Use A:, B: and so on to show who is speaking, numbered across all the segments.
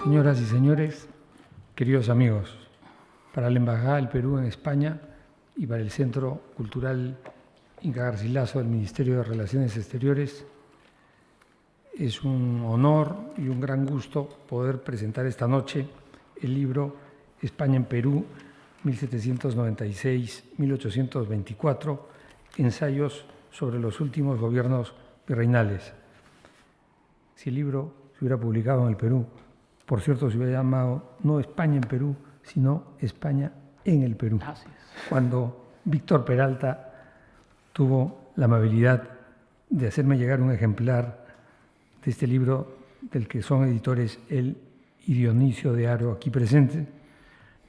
A: Señoras y señores, queridos amigos, para la Embajada del Perú en España y para el Centro Cultural Inca Garcilaso del Ministerio de Relaciones Exteriores, es un honor y un gran gusto poder presentar esta noche el libro España en Perú, 1796-1824, ensayos sobre los últimos gobiernos virreinales. Si el libro se hubiera publicado en el Perú, por cierto, se hubiera llamado no España en Perú, sino España en el Perú. Cuando Víctor Peralta tuvo la amabilidad de hacerme llegar un ejemplar de este libro, del que son editores él y Dionisio de Haro, aquí presente,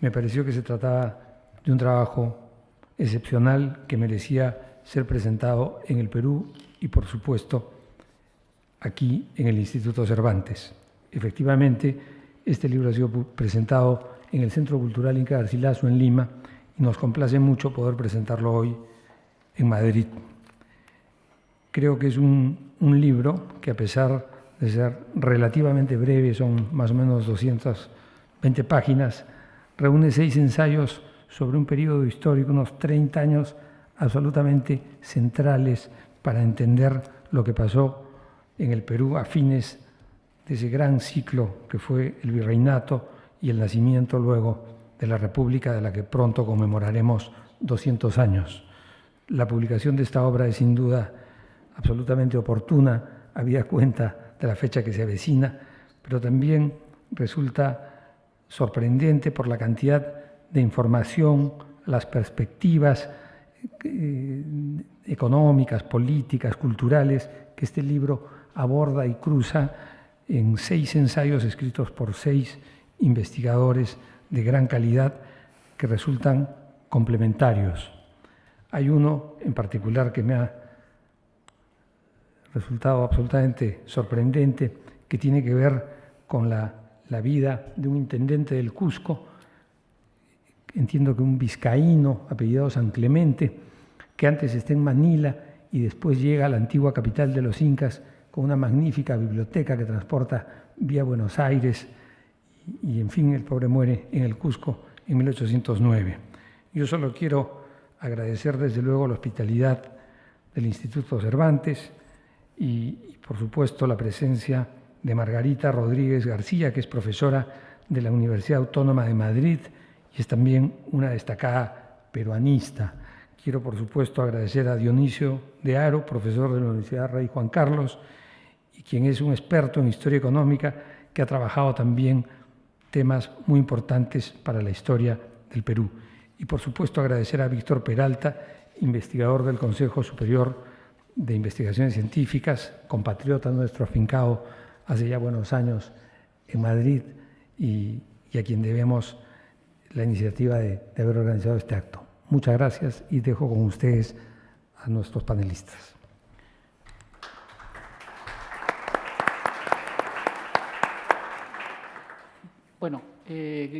A: me pareció que se trataba de un trabajo excepcional que merecía ser presentado en el Perú y, por supuesto, aquí en el Instituto Cervantes. Efectivamente, este libro ha sido presentado en el Centro Cultural Inca Garcilaso en Lima y nos complace mucho poder presentarlo hoy en Madrid. Creo que es un libro que, a pesar de ser relativamente breve, son más o menos 220 páginas, reúne 6 ensayos sobre un periodo histórico, unos 30 años absolutamente centrales para entender lo que pasó en el Perú a fines de ese gran ciclo que fue el virreinato y el nacimiento luego de la República, de la que pronto conmemoraremos 200 años. La publicación de esta obra es sin duda absolutamente oportuna, habida cuenta de la fecha que se avecina, pero también resulta sorprendente por la cantidad de información, las perspectivas económicas, políticas, culturales que este libro aborda y cruza en 6 ensayos escritos por 6 investigadores de gran calidad que resultan complementarios. Hay uno en particular que me ha resultado absolutamente sorprendente, que tiene que ver con la vida de un intendente del Cusco, entiendo que un vizcaíno apellidado San Clemente, que antes está en Manila y después llega a la antigua capital de los incas con una magnífica biblioteca que transporta vía Buenos Aires y en fin, el pobre muere en el Cusco en 1809. Yo solo quiero agradecer desde luego la hospitalidad del Instituto Cervantes y por supuesto la presencia de Margarita Rodríguez García, que es profesora de la Universidad Autónoma de Madrid y es también una destacada peruanista. Quiero por supuesto agradecer a Dionisio de Haro, profesor de la Universidad Rey Juan Carlos, y quien es un experto en historia económica que ha trabajado también temas muy importantes para la historia del Perú. Y por supuesto agradecer a Víctor Peralta, investigador del Consejo Superior de Investigaciones Científicas, compatriota nuestro afincado hace ya buenos años en Madrid y a quien debemos la iniciativa de haber organizado este acto. Muchas gracias y dejo con ustedes a nuestros panelistas.
B: Bueno,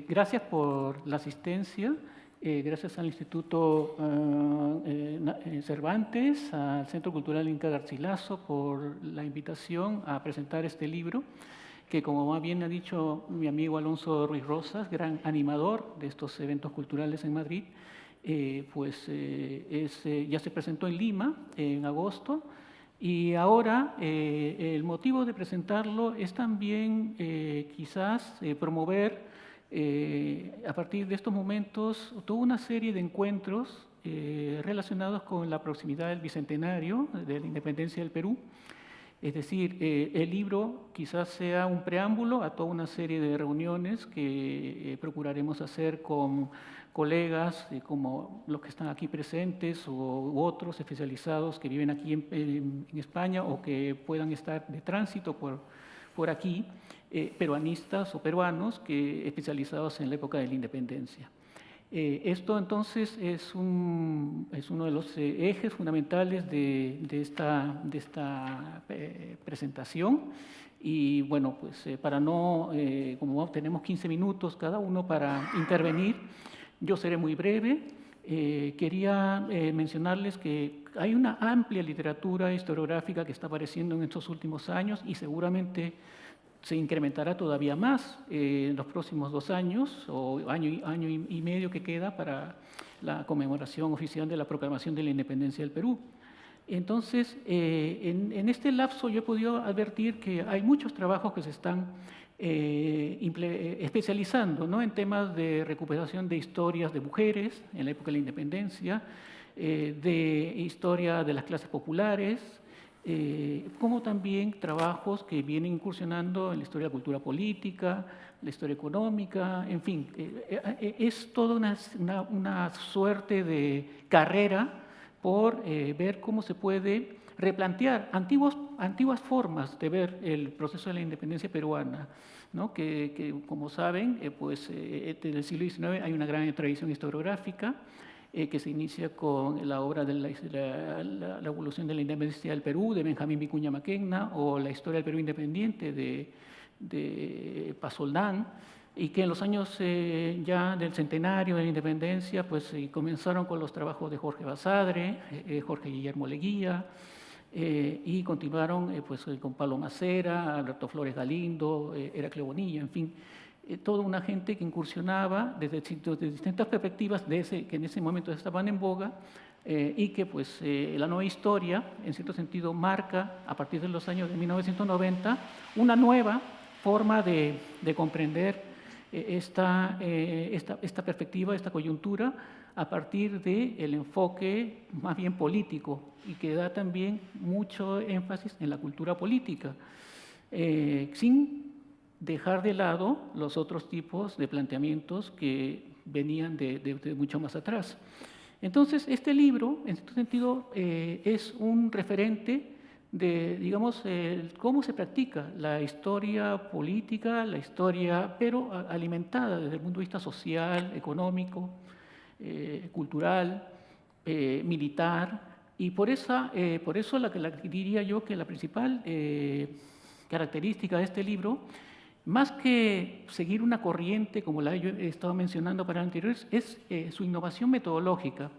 B: gracias por la asistencia, gracias al Instituto Cervantes, al Centro Cultural Inca Garcilaso por la invitación a presentar este libro, que como más bien ha dicho mi amigo Alonso Ruiz Rosas, gran animador de estos eventos culturales en Madrid, ya se presentó en Lima en agosto. Y ahora el motivo de presentarlo es también quizás promover a partir de estos momentos toda una serie de encuentros relacionados con la proximidad del bicentenario de la independencia del Perú. Es decir, el libro quizás sea un preámbulo a toda una serie de reuniones que procuraremos hacer con colegas como los que están aquí presentes u otros especializados que viven aquí en España o que puedan estar de tránsito por aquí, peruanistas o peruanos especializados en la época de la independencia. Esto entonces es uno de los ejes fundamentales de esta presentación y bueno, pues para no, como tenemos 15 minutos cada uno para intervenir, yo seré muy breve. Quería mencionarles que hay una amplia literatura historiográfica que está apareciendo en estos últimos años y seguramente se incrementará todavía más en los próximos 2 años o año y medio que queda para la conmemoración oficial de la proclamación de la independencia del Perú. Entonces, en este lapso yo he podido advertir que hay muchos trabajos que se están especializando, ¿no?, en temas de recuperación de historias de mujeres en la época de la independencia, de historia de las clases populares, como también trabajos que vienen incursionando en la historia de la cultura política, la historia económica, en fin, es toda una suerte de carrera por ver cómo se puede replantear antiguas formas de ver el proceso de la independencia peruana, ¿no?, que como saben, desde el siglo XIX hay una gran tradición historiográfica que se inicia con la obra de la evolución de la independencia del Perú, de Benjamín Vicuña Mackenna, o la historia del Perú independiente de Pasoldán, y que en los años ya del centenario de la independencia pues comenzaron con los trabajos de Jorge Basadre, Jorge Guillermo Leguía, y continuaron con Pablo Macera, Alberto Flores Galindo, Heraclio Bonilla, en fin, toda una gente que incursionaba desde distintas perspectivas que en ese momento estaban en boga, y que la nueva historia, en cierto sentido, marca a partir de los años de 1990 una nueva forma de comprender esta perspectiva, esta coyuntura, a partir del enfoque más bien político y que da también mucho énfasis en la cultura política, sin dejar de lado los otros tipos de planteamientos que venían de mucho más atrás. Entonces, este libro, en cierto sentido, es un referente de, digamos, cómo se practica la historia política, la historia, pero alimentada desde el punto de vista social, económico, cultural, militar, y por eso diría yo que la principal característica de este libro, más que seguir una corriente, como la yo he estado mencionando para anteriores, es su innovación metodológica.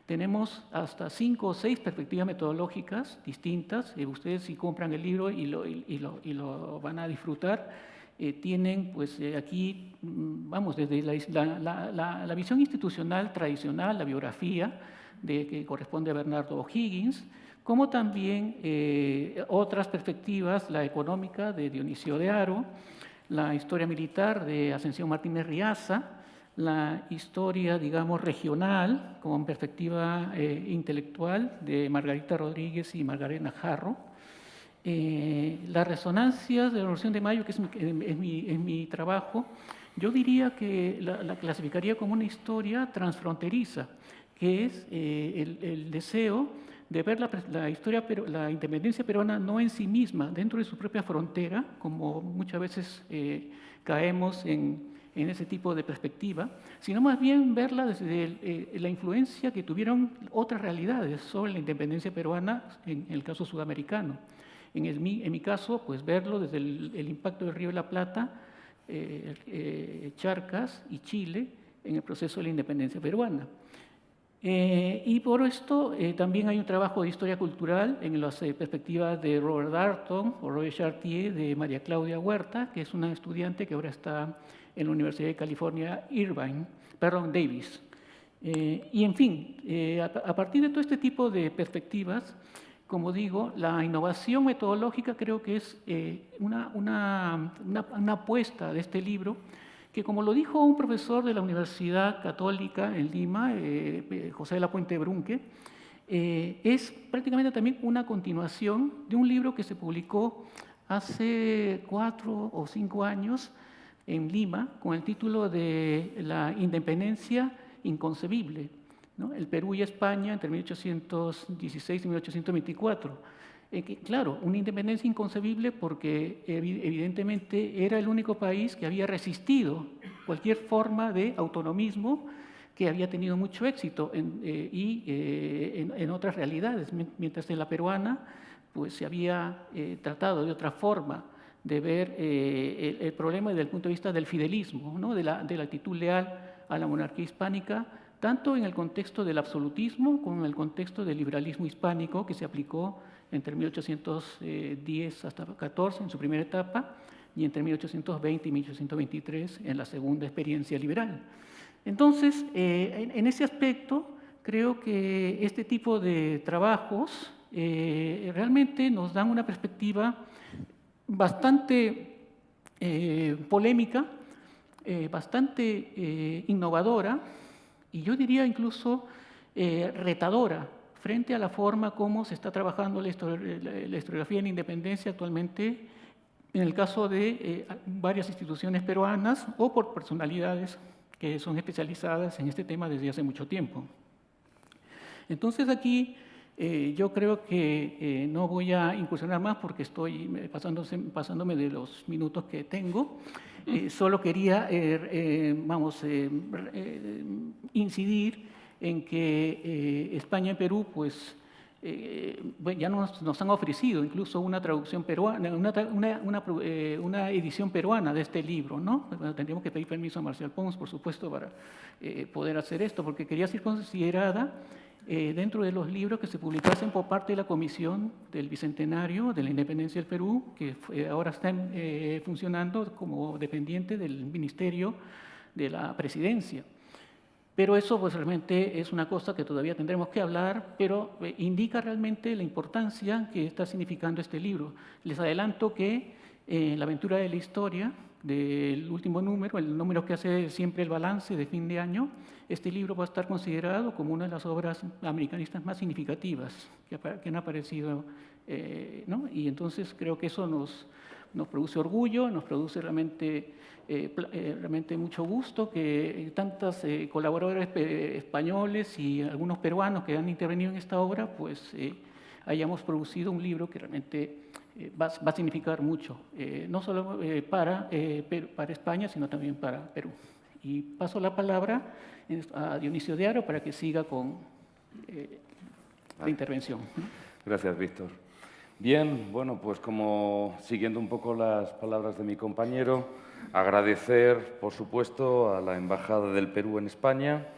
B: Tenemos hasta 5 o 6 perspectivas metodológicas distintas. Ustedes, si compran el libro y lo van a disfrutar, tienen aquí, vamos, desde la visión institucional tradicional, la biografía que corresponde a Bernardo O'Higgins, como también otras perspectivas, la económica de Dionisio de Haro, la historia militar de Ascensión Martínez Riaza, la historia, digamos, regional con perspectiva intelectual de Margarita Rodríguez y Magdalena Jarro, las resonancias de la Revolución de Mayo, que es mi trabajo, yo diría que la clasificaría como una historia transfronteriza, que es el deseo de ver la independencia peruana no en sí misma, dentro de su propia frontera, como muchas veces caemos en ese tipo de perspectiva, sino más bien verla desde la influencia que tuvieron otras realidades sobre la independencia peruana en el caso sudamericano. En mi caso, pues verlo desde el impacto del Río de la Plata, Charcas y Chile en el proceso de la independencia peruana. Y por esto también hay un trabajo de historia cultural en las perspectivas de Robert Darnton o Roger Chartier, de María Claudia Huerta, que es una estudiante que ahora está en la Universidad de California, Davis. Y en fin, a partir de todo este tipo de perspectivas, como digo, la innovación metodológica creo que es una apuesta de este libro, que como lo dijo un profesor de la Universidad Católica en Lima, José de la Puente Brunque, es prácticamente también una continuación de un libro que se publicó hace 4 o 5 años en Lima, con el título de La independencia inconcebible, ¿no? El Perú y España entre 1816 y 1824. Claro, una independencia inconcebible porque evidentemente era el único país que había resistido cualquier forma de autonomismo, que había tenido mucho éxito en otras realidades, mientras en la peruana pues se había tratado de otra forma de ver el problema desde el punto de vista del fidelismo, ¿no? de la actitud leal a la monarquía hispánica, tanto en el contexto del absolutismo como en el contexto del liberalismo hispánico que se aplicó entre 1810 hasta 14 en su primera etapa, y entre 1820 y 1823 en la segunda experiencia liberal. Entonces, en ese aspecto, creo que este tipo de trabajos realmente nos dan una perspectiva bastante polémica, bastante innovadora y yo diría incluso retadora frente a la forma como se está trabajando la historiografía en la independencia actualmente, en el caso de varias instituciones peruanas o por personalidades que son especializadas en este tema desde hace mucho tiempo. Entonces aquí yo creo que no voy a incursionar más porque estoy pasándome de los minutos que tengo. Solo quería, incidir en que España y Perú, pues, ya nos han ofrecido incluso una traducción peruana, una edición peruana de este libro, ¿no? Bueno, tendríamos que pedir permiso a Marcial Pons, por supuesto, para poder hacer esto, porque quería ser considerada dentro de los libros que se publicasen por parte de la Comisión del Bicentenario de la Independencia del Perú, que ahora están funcionando como dependiente del Ministerio de la Presidencia. Pero eso pues realmente es una cosa que todavía tendremos que hablar, pero indica realmente la importancia que está significando este libro. Les adelanto que La aventura de la historia, del último número, el número que hace siempre el balance de fin de año, este libro va a estar considerado como una de las obras americanistas más significativas que han aparecido, ¿no? Y entonces creo que eso nos produce orgullo, nos produce realmente mucho gusto que tantos colaboradores españoles y algunos peruanos que han intervenido en esta obra, pues hayamos producido un libro que realmente va a significar mucho, no solo para España, sino también para Perú. Y paso la palabra a Dionisio de Haro para que siga con la intervención.
C: Gracias, Víctor. Bien, bueno, pues como siguiendo un poco las palabras de mi compañero, agradecer, por supuesto, a la Embajada del Perú en España,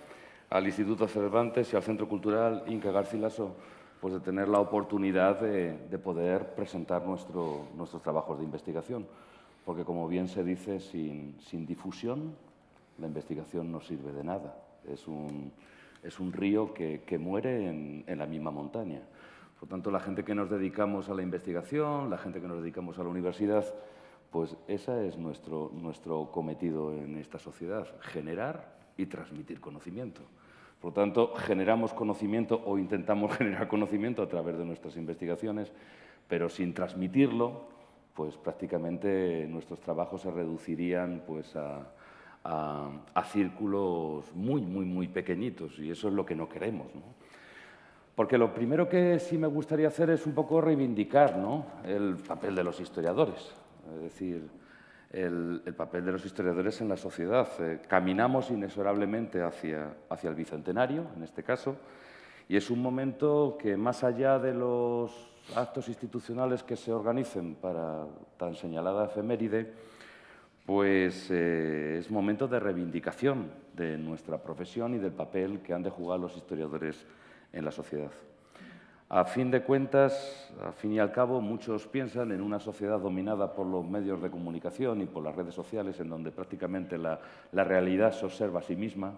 C: al Instituto Cervantes y al Centro Cultural Inca Garcilaso, pues de tener la oportunidad de poder presentar nuestros trabajos de investigación. Porque, como bien se dice, sin difusión, la investigación no sirve de nada. Es un río que muere en la misma montaña. Por tanto, la gente que nos dedicamos a la investigación, la gente que nos dedicamos a la universidad, pues ese es nuestro cometido en esta sociedad, generar y transmitir conocimiento. Por lo tanto, generamos conocimiento o intentamos generar conocimiento a través de nuestras investigaciones, pero sin transmitirlo, pues prácticamente nuestros trabajos se reducirían pues, a círculos muy pequeñitos, y eso es lo que no queremos, ¿no? Porque lo primero que sí me gustaría hacer es un poco reivindicar, ¿no?, el papel de los historiadores, es decir, el papel de los historiadores en la sociedad. Caminamos inexorablemente hacia el Bicentenario, en este caso, y es un momento que, más allá de los actos institucionales que se organicen para tan señalada efeméride, pues es momento de reivindicación de nuestra profesión y del papel que han de jugar los historiadores en la sociedad. A fin de cuentas, al fin y al cabo, muchos piensan en una sociedad dominada por los medios de comunicación y por las redes sociales, en donde prácticamente la realidad se observa a sí misma.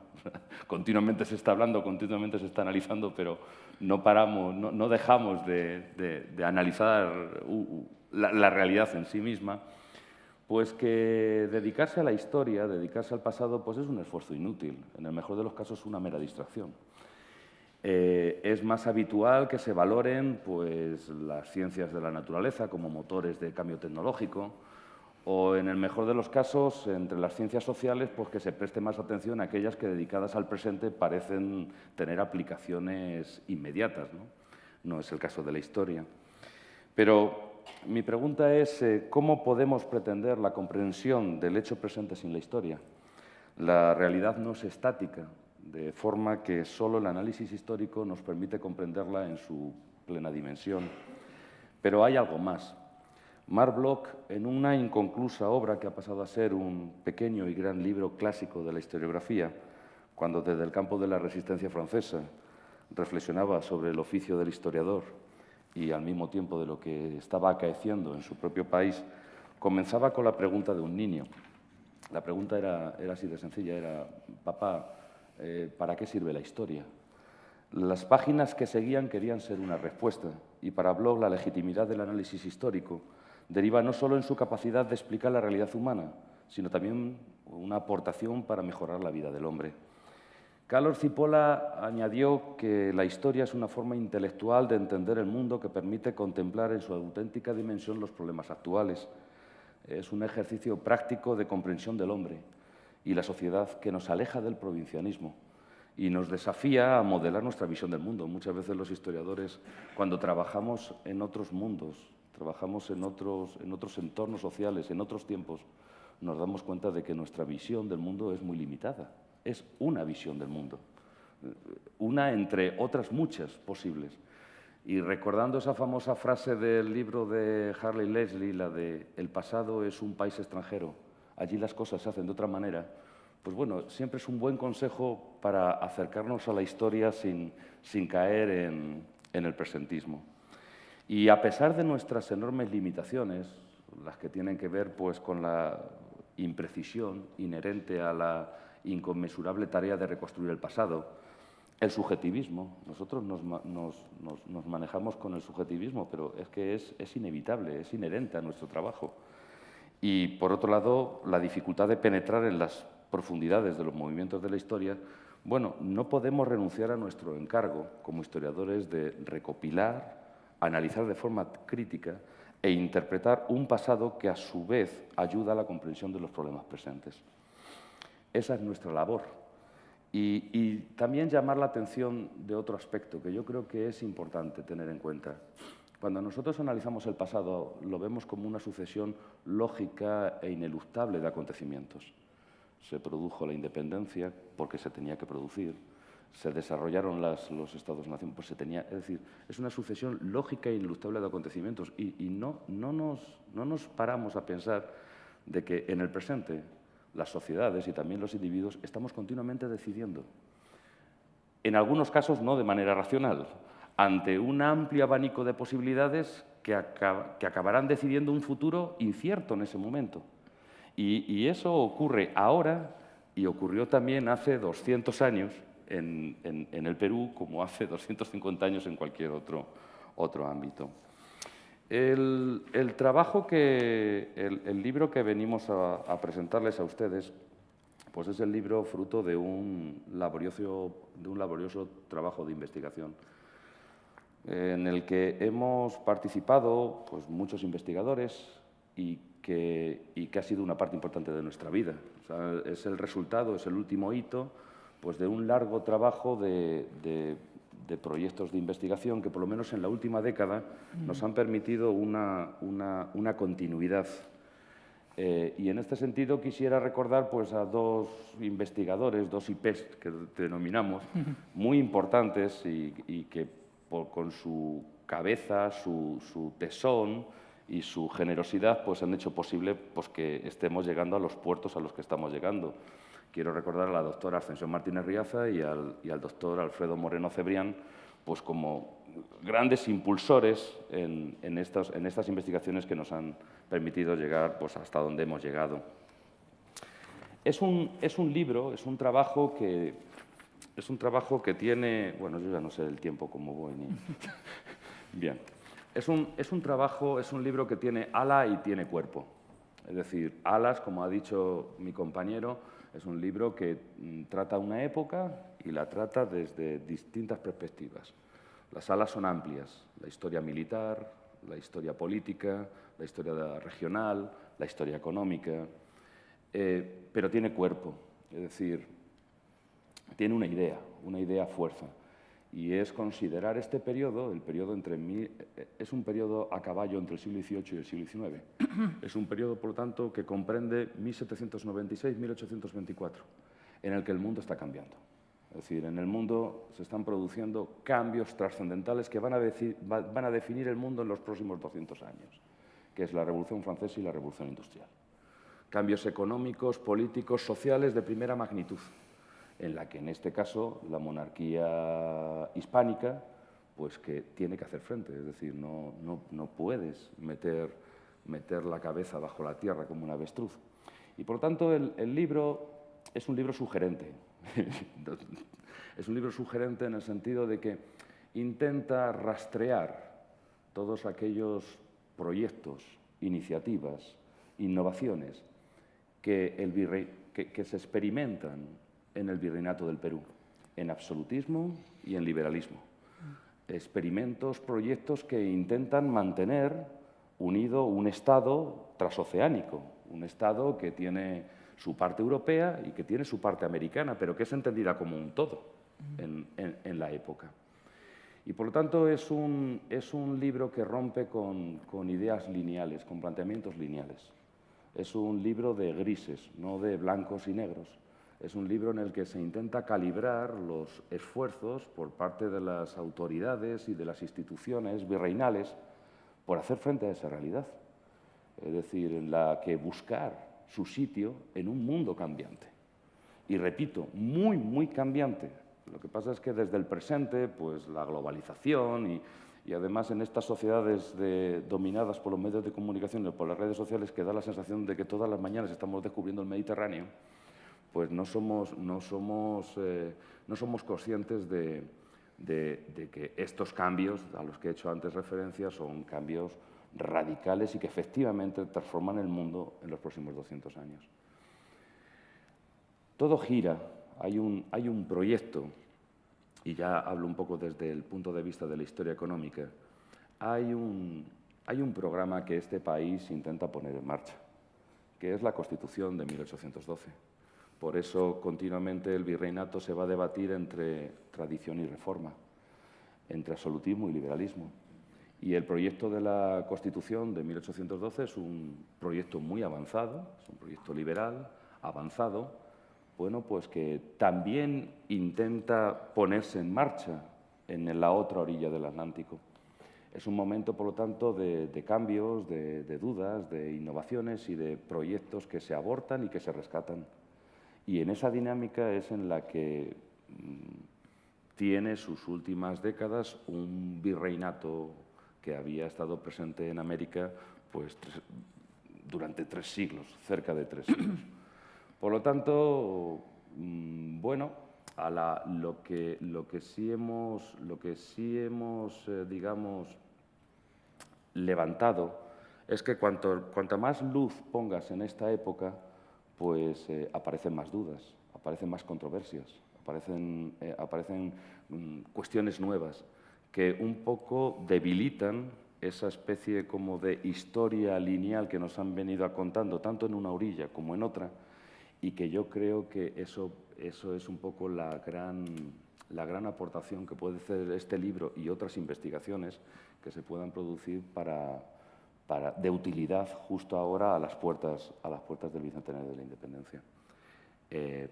C: Continuamente se está hablando, continuamente se está analizando, pero no paramos, no dejamos de analizar la realidad en sí misma. Pues que dedicarse a la historia, dedicarse al pasado, pues es un esfuerzo inútil. En el mejor de los casos, una mera distracción. Es más habitual que se valoren pues, las ciencias de la naturaleza como motores de cambio tecnológico, o, en el mejor de los casos, entre las ciencias sociales, pues que se preste más atención a aquellas que, dedicadas al presente, parecen tener aplicaciones inmediatas, ¿no? No es el caso de la historia. Pero mi pregunta es, ¿cómo podemos pretender la comprensión del hecho presente sin la historia? La realidad no es estática, de forma que solo el análisis histórico nos permite comprenderla en su plena dimensión. Pero hay algo más. Marc Bloch, en una inconclusa obra que ha pasado a ser un pequeño y gran libro clásico de la historiografía, cuando desde el campo de la Resistencia francesa reflexionaba sobre el oficio del historiador y al mismo tiempo de lo que estaba acaeciendo en su propio país, comenzaba con la pregunta de un niño. La pregunta era así de sencilla, era, papá, ¿para qué sirve la historia? Las páginas que seguían querían ser una respuesta, y para Bloch la legitimidad del análisis histórico deriva no solo en su capacidad de explicar la realidad humana, sino también una aportación para mejorar la vida del hombre. Carlos Cipolla añadió que la historia es una forma intelectual de entender el mundo que permite contemplar en su auténtica dimensión los problemas actuales. Es un ejercicio práctico de comprensión del hombre y la sociedad que nos aleja del provincianismo y nos desafía a modelar nuestra visión del mundo. Muchas veces los historiadores, cuando trabajamos en otros mundos, trabajamos en otros entornos sociales, en otros tiempos, nos damos cuenta de que nuestra visión del mundo es muy limitada. Es una visión del mundo, una entre otras muchas posibles. Y recordando esa famosa frase del libro de Harley Leslie, la de «El pasado es un país extranjero, allí las cosas se hacen de otra manera», pues bueno, siempre es un buen consejo para acercarnos a la historia sin caer en el presentismo. Y a pesar de nuestras enormes limitaciones, las que tienen que ver pues, con la imprecisión inherente a la inconmensurable tarea de reconstruir el pasado, el subjetivismo. Nosotros nos manejamos con el subjetivismo, pero es que es inevitable, es inherente a nuestro trabajo. Y, por otro lado, la dificultad de penetrar en las profundidades de los movimientos de la historia. Bueno, no podemos renunciar a nuestro encargo como historiadores de recopilar, analizar de forma crítica e interpretar un pasado que, a su vez, ayuda a la comprensión de los problemas presentes. Esa es nuestra labor. Y también llamar la atención de otro aspecto que yo creo que es importante tener en cuenta. Cuando nosotros analizamos el pasado, lo vemos como una sucesión lógica e ineluctable de acontecimientos. Se produjo la independencia porque se tenía que producir, se desarrollaron los estados-nación, pues se tenía, es decir, es una sucesión lógica e ineluctable de acontecimientos y no nos paramos a pensar de que en el presente las sociedades y también los individuos estamos continuamente decidiendo. En algunos casos no de manera racional, ante un amplio abanico de posibilidades que acabarán decidiendo un futuro incierto en ese momento. Y eso ocurre ahora y ocurrió también hace 200 años en el Perú, como hace 250 años en cualquier otro ámbito. El libro que venimos a presentarles a ustedes, pues es el libro fruto de un laborioso trabajo de investigación en el que hemos participado pues, muchos investigadores y que ha sido una parte importante de nuestra vida. O sea, es el resultado, es el último hito pues, de un largo trabajo de proyectos de investigación que, por lo menos en la última década, nos han permitido una continuidad. Y en este sentido quisiera recordar pues, a dos investigadores, dos IPs que denominamos, muy importantes y que con su cabeza, su tesón y su generosidad pues, han hecho posible pues, que estemos llegando a los puertos a los que estamos llegando. Quiero recordar a la doctora Ascensión Martínez Riaza y al doctor Alfredo Moreno Cebrián pues, como grandes impulsores en estas investigaciones que nos han permitido llegar pues, hasta donde hemos llegado. Es un libro, es un trabajo que tiene... Bueno, yo ya no sé el tiempo cómo voy ni... Bien. Es un libro que tiene ala y tiene cuerpo. Es decir, alas, como ha dicho mi compañero, es un libro que trata una época y la trata desde distintas perspectivas. Las alas son amplias, la historia militar, la historia política, la historia regional, la historia económica, pero tiene cuerpo, es decir, tiene una idea fuerza. Y es considerar este periodo, es un periodo a caballo entre el siglo XVIII y el siglo XIX. Es un periodo, por lo tanto, que comprende 1796-1824, en el que el mundo está cambiando. Es decir, en el mundo se están produciendo cambios trascendentales que van a definir el mundo en los próximos 200 años, que es la Revolución Francesa y la Revolución Industrial. Cambios económicos, políticos, sociales de primera magnitud, en la que, en este caso, la monarquía hispánica, pues que tiene que hacer frente. Es decir, no puedes meter meter la cabeza bajo la tierra como un avestruz. Y por lo tanto el libro es un libro sugerente. Es un libro sugerente en el sentido de que intenta rastrear todos aquellos proyectos, iniciativas, innovaciones que se experimentan en el Virreinato del Perú, en absolutismo y en liberalismo. Experimentos, proyectos que intentan mantener unido un Estado transoceánico, un Estado que tiene su parte europea y que tiene su parte americana, pero que es entendida como un todo en la época. Y por lo tanto es un libro que rompe con ideas lineales, con planteamientos lineales. Es un libro de grises, no de blancos y negros. Es un libro en el que se intenta calibrar los esfuerzos por parte de las autoridades y de las instituciones virreinales por hacer frente a esa realidad. Es decir, en la que buscar su sitio en un mundo cambiante. Y repito, muy, muy cambiante. Lo que pasa es que desde el presente, pues la globalización y además en estas sociedades dominadas por los medios de comunicación y por las redes sociales, que da la sensación de que todas las mañanas estamos descubriendo el Mediterráneo, pues no somos conscientes de que estos cambios a los que he hecho antes referencia son cambios radicales y que efectivamente transforman el mundo en los próximos 200 años. Todo gira, hay un proyecto, y ya hablo un poco desde el punto de vista de la historia económica, hay un programa que este país intenta poner en marcha, que es la Constitución de 1812. Por eso continuamente el virreinato se va a debatir entre tradición y reforma, entre absolutismo y liberalismo. Y el proyecto de la Constitución de 1812 es un proyecto muy avanzado, es un proyecto liberal, avanzado, bueno, pues que también intenta ponerse en marcha en la otra orilla del Atlántico. Es un momento, por lo tanto, de cambios, de dudas, de innovaciones y de proyectos que se abortan y que se rescatan. Y en esa dinámica es en la que tiene sus últimas décadas un virreinato que había estado presente en América pues, durante 3 siglos, cerca de 3 siglos. Por lo tanto, bueno, lo que sí hemos digamos, levantado es que cuanta más luz pongas en esta época, pues aparecen más dudas, aparecen más controversias, aparecen cuestiones nuevas que un poco debilitan esa especie como de historia lineal que nos han venido contando, tanto en una orilla como en otra, y que yo creo que eso es un poco la gran aportación que puede hacer este libro y otras investigaciones que se puedan producir de utilidad justo ahora a las puertas del Bicentenario de la Independencia.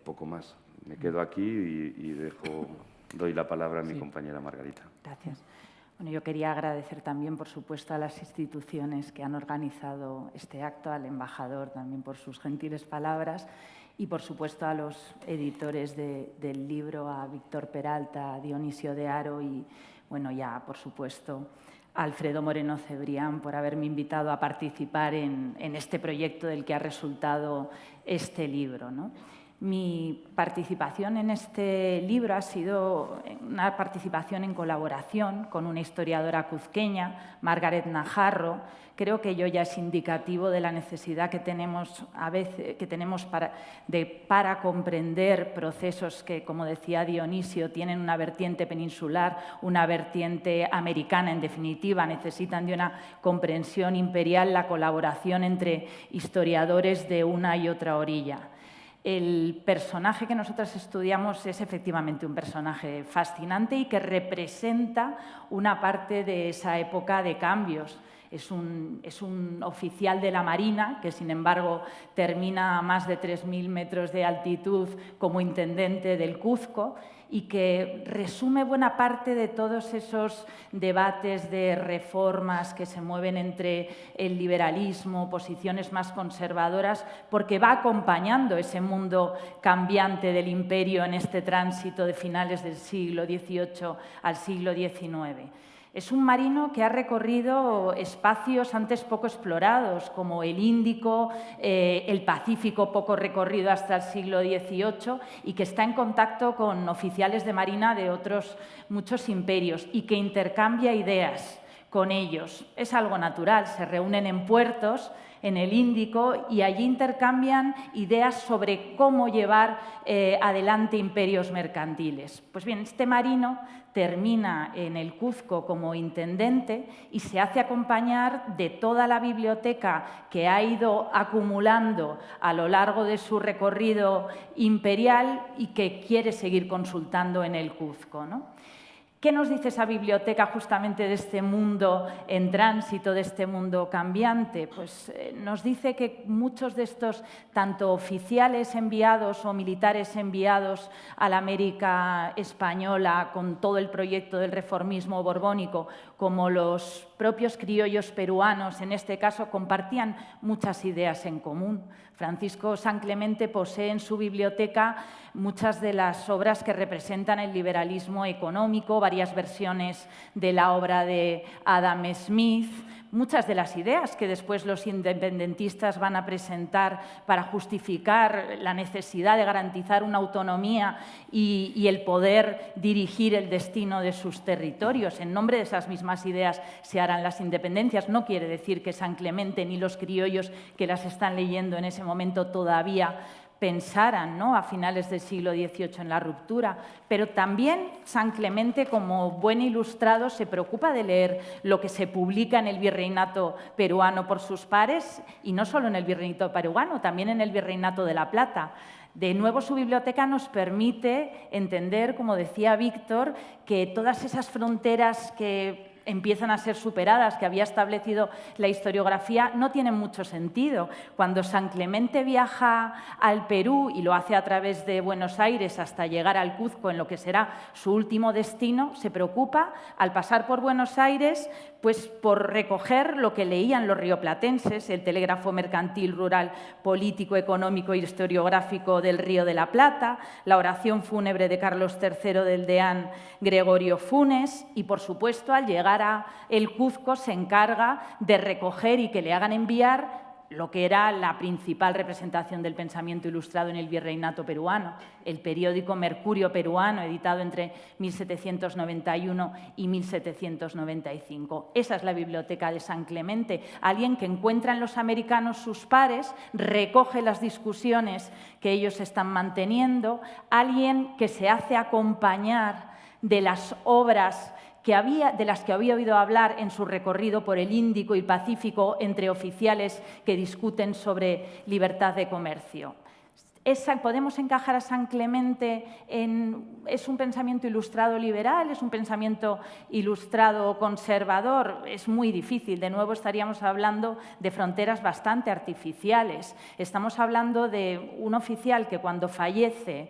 C: Poco más. Me quedo aquí y doy la palabra a mi compañera Margarita.
D: Gracias. Bueno, yo quería agradecer también, por supuesto, a las instituciones que han organizado este acto, al embajador también por sus gentiles palabras y, por supuesto, a los editores del libro, a Víctor Peralta, a Dionisio de Haro y, bueno, ya, por supuesto, a Alfredo Moreno Cebrián por haberme invitado a participar en este proyecto del que ha resultado este libro, ¿no? Mi participación en este libro ha sido una participación en colaboración con una historiadora cuzqueña, Margaret Najarro. Creo que ello ya es indicativo de la necesidad que tenemos para comprender procesos que, como decía Dionisio, tienen una vertiente peninsular, una vertiente americana, en definitiva, necesitan de una comprensión imperial, la colaboración entre historiadores de una y otra orilla. El personaje que nosotros estudiamos es efectivamente un personaje fascinante y que representa una parte de esa época de cambios. Es un oficial de la Marina que, sin embargo, termina a más de 3.000 metros de altitud como intendente del Cuzco y que resume buena parte de todos esos debates de reformas que se mueven entre el liberalismo, posiciones más conservadoras, porque va acompañando ese mundo cambiante del imperio en este tránsito de finales del siglo XVIII al siglo XIX. Es un marino que ha recorrido espacios antes poco explorados, como el Índico, el Pacífico, poco recorrido hasta el siglo XVIII, y que está en contacto con oficiales de marina de otros muchos imperios y que intercambia ideas con ellos. Es algo natural, se reúnen en puertos en el Índico y allí intercambian ideas sobre cómo llevar adelante imperios mercantiles. Pues bien, este marino termina en el Cuzco como intendente y se hace acompañar de toda la biblioteca que ha ido acumulando a lo largo de su recorrido imperial y que quiere seguir consultando en el Cuzco, ¿no? ¿Qué nos dice esa biblioteca justamente de este mundo en tránsito, de este mundo cambiante? Pues nos dice que muchos de estos, tanto oficiales enviados o militares enviados a la América española con todo el proyecto del reformismo borbónico, como los propios criollos peruanos, en este caso, compartían muchas ideas en común. Francisco San Clemente posee en su biblioteca muchas de las obras que representan el liberalismo económico, varias versiones de la obra de Adam Smith, muchas de las ideas que después los independentistas van a presentar para justificar la necesidad de garantizar una autonomía y el poder dirigir el destino de sus territorios. En nombre de esas mismas ideas se harán las independencias. No quiere decir que San Clemente ni los criollos que las están leyendo en ese momento todavía pensaran, ¿no?, a finales del siglo XVIII en la ruptura, pero también San Clemente, como buen ilustrado, se preocupa de leer lo que se publica en el virreinato peruano por sus pares, y no solo en el virreinato peruano, también en el virreinato de La Plata. De nuevo, su biblioteca nos permite entender, como decía Víctor, que todas esas fronteras que empiezan a ser superadas, que había establecido la historiografía, no tienen mucho sentido. Cuando San Clemente viaja al Perú y lo hace a través de Buenos Aires hasta llegar al Cuzco, en lo que será su último destino, se preocupa, al pasar por Buenos Aires, pues por recoger lo que leían los rioplatenses, el telégrafo mercantil, rural, político, económico e historiográfico del Río de la Plata, la oración fúnebre de Carlos III del deán Gregorio Funes y, por supuesto, al llegar a el Cuzco se encarga de recoger y que le hagan enviar lo que era la principal representación del pensamiento ilustrado en el virreinato peruano, el periódico Mercurio Peruano, editado entre 1791 y 1795. Esa es la biblioteca de San Clemente, alguien que encuentra en los americanos sus pares, recoge las discusiones que ellos están manteniendo, alguien que se hace acompañar de las obras de las que había oído hablar en su recorrido por el Índico y Pacífico entre oficiales que discuten sobre libertad de comercio. ¿Podemos encajar a San Clemente es un pensamiento ilustrado liberal, es un pensamiento ilustrado conservador? Es muy difícil. De nuevo estaríamos hablando de fronteras bastante artificiales. Estamos hablando de un oficial que cuando fallece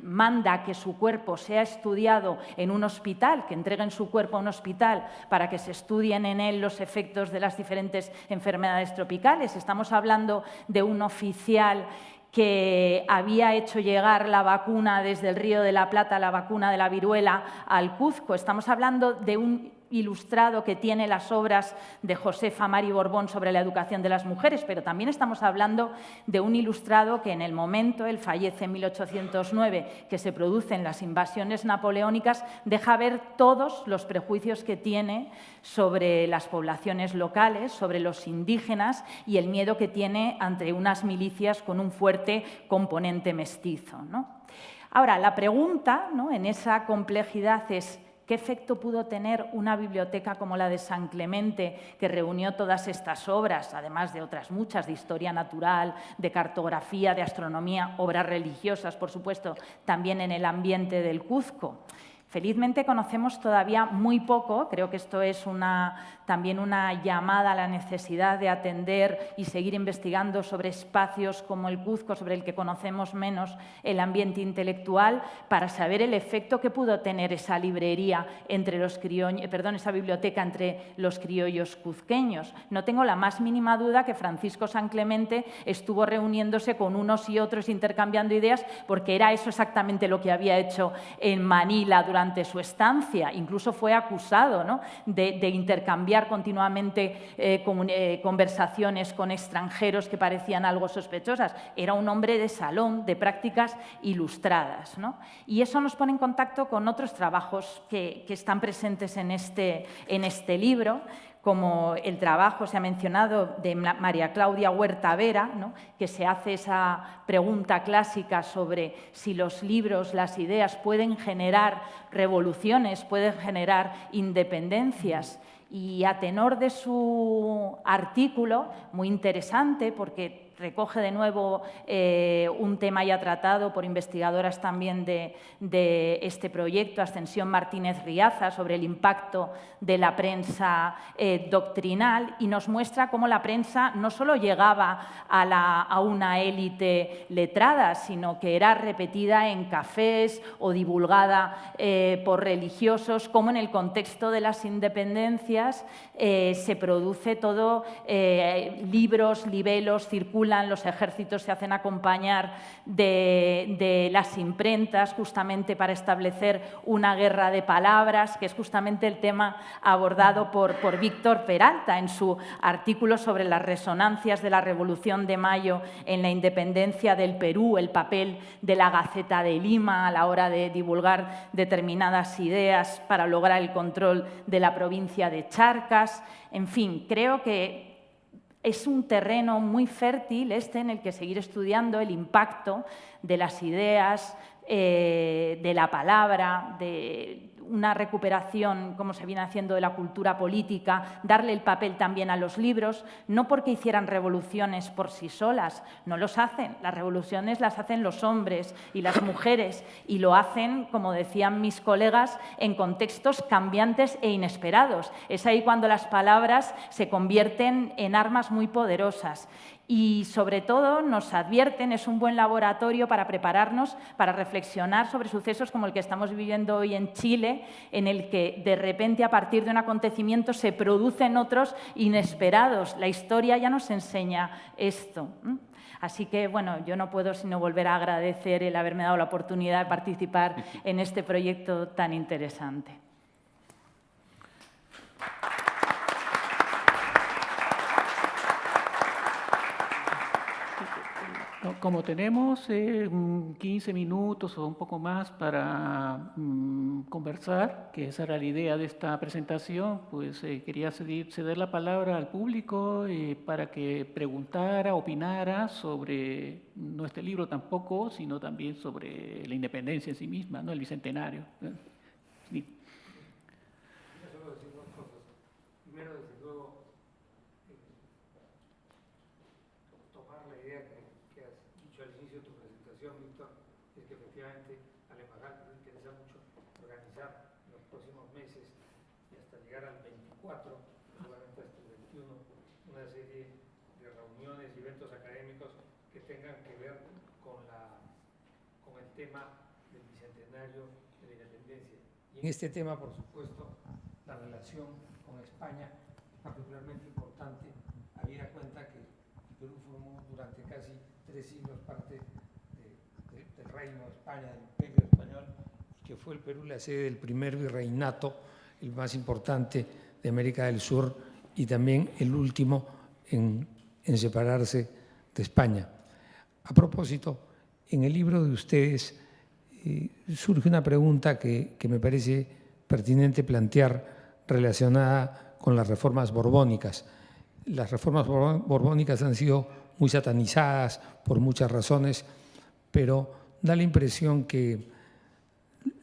D: manda que su cuerpo sea estudiado en un hospital, que entreguen su cuerpo a un hospital para que se estudien en él los efectos de las diferentes enfermedades tropicales. Estamos hablando de un oficial que había hecho llegar la vacuna desde el Río de la Plata, la vacuna de la viruela, al Cuzco. Estamos hablando de un ilustrado que tiene las obras de Josefa Mari Borbón sobre la educación de las mujeres, pero también estamos hablando de un ilustrado que en el momento, él fallece en 1809, que se producen las invasiones napoleónicas, deja ver todos los prejuicios que tiene sobre las poblaciones locales, sobre los indígenas y el miedo que tiene ante unas milicias con un fuerte componente mestizo, ¿no? Ahora, la pregunta, ¿no?, en esa complejidad es: ¿qué efecto pudo tener una biblioteca como la de San Clemente, que reunió todas estas obras, además de otras muchas, de historia natural, de cartografía, de astronomía, obras religiosas, por supuesto, también en el ambiente del Cuzco? Felizmente conocemos todavía muy poco, creo que esto es también una llamada a la necesidad de atender y seguir investigando sobre espacios como el Cuzco, sobre el que conocemos menos el ambiente intelectual, para saber el efecto que pudo tener esa librería entre los esa biblioteca entre los criollos cuzqueños. No tengo la más mínima duda que Francisco San Clemente estuvo reuniéndose con unos y otros, intercambiando ideas, porque era eso exactamente lo que había hecho en Manila durante durante su estancia. Incluso fue acusado, ¿no?, de intercambiar continuamente conversaciones con extranjeros que parecían algo sospechosas. Era un hombre de salón, de prácticas ilustradas, ¿no? Y eso nos pone en contacto con otros trabajos que están presentes en este libro, como el trabajo, se ha mencionado, de María Claudia Huerta Vera, ¿no?, que se hace esa pregunta clásica sobre si los libros, las ideas pueden generar revoluciones, pueden generar independencias. Y a tenor de su artículo, muy interesante, porque recoge de nuevo un tema ya tratado por investigadoras también de este proyecto, Ascensión Martínez Riaza, sobre el impacto de la prensa doctrinal, y nos muestra cómo la prensa no solo llegaba a una élite letrada, sino que era repetida en cafés o divulgada por religiosos, cómo en el contexto de las independencias se produce todo, libros, libelos, circulan, los ejércitos se hacen acompañar de las imprentas justamente para establecer una guerra de palabras, que es justamente el tema abordado por Víctor Peralta en su artículo sobre las resonancias de la Revolución de Mayo en la independencia del Perú, el papel de la Gaceta de Lima a la hora de divulgar determinadas ideas para lograr el control de la provincia de Charcas. En fin, creo que es un terreno muy fértil en el que seguir estudiando el impacto de las ideas, de la palabra, de una recuperación, como se viene haciendo, de la cultura política, darle el papel también a los libros, no porque hicieran revoluciones por sí solas, no los hacen, las revoluciones las hacen los hombres y las mujeres, y lo hacen, como decían mis colegas, en contextos cambiantes e inesperados. Es ahí cuando las palabras se convierten en armas muy poderosas. Y, sobre todo, nos advierten, es un buen laboratorio para prepararnos, para reflexionar sobre sucesos como el que estamos viviendo hoy en Chile, en el que, de repente, a partir de un acontecimiento, se producen otros inesperados. La historia ya nos enseña esto. Así que, bueno, yo no puedo sino volver a agradecer el haberme dado la oportunidad de participar en este proyecto tan interesante.
B: Como tenemos 15 minutos o un poco más para conversar, que esa era la idea de esta presentación, pues quería ceder la palabra al público para que preguntara, opinara sobre no este libro tampoco, sino también sobre la independencia en sí misma, ¿no?, el bicentenario. Sí.
A: Solo decir dos cosas. Primero, desde luego, tomar la idea que has dicho al inicio de tu presentación, Víctor, es que efectivamente a la embajada nos interesa mucho organizar en los próximos meses y hasta llegar al 24, seguramente hasta el 21, una serie de reuniones y eventos académicos que tengan que ver con el tema del bicentenario de la independencia. Y en este tema, por supuesto, la relación con España es particularmente importante, habida cuenta que el Perú formó durante casi 3 siglos parte del Reino de España, del Imperio Español, que fue el Perú la sede del primer virreinato, el más importante de América del Sur y también el último en separarse de España. A propósito, en el libro de ustedes surge una pregunta que me parece pertinente plantear relacionada con las reformas borbónicas. Las reformas borbónicas han sido muy satanizadas por muchas razones, pero da la impresión que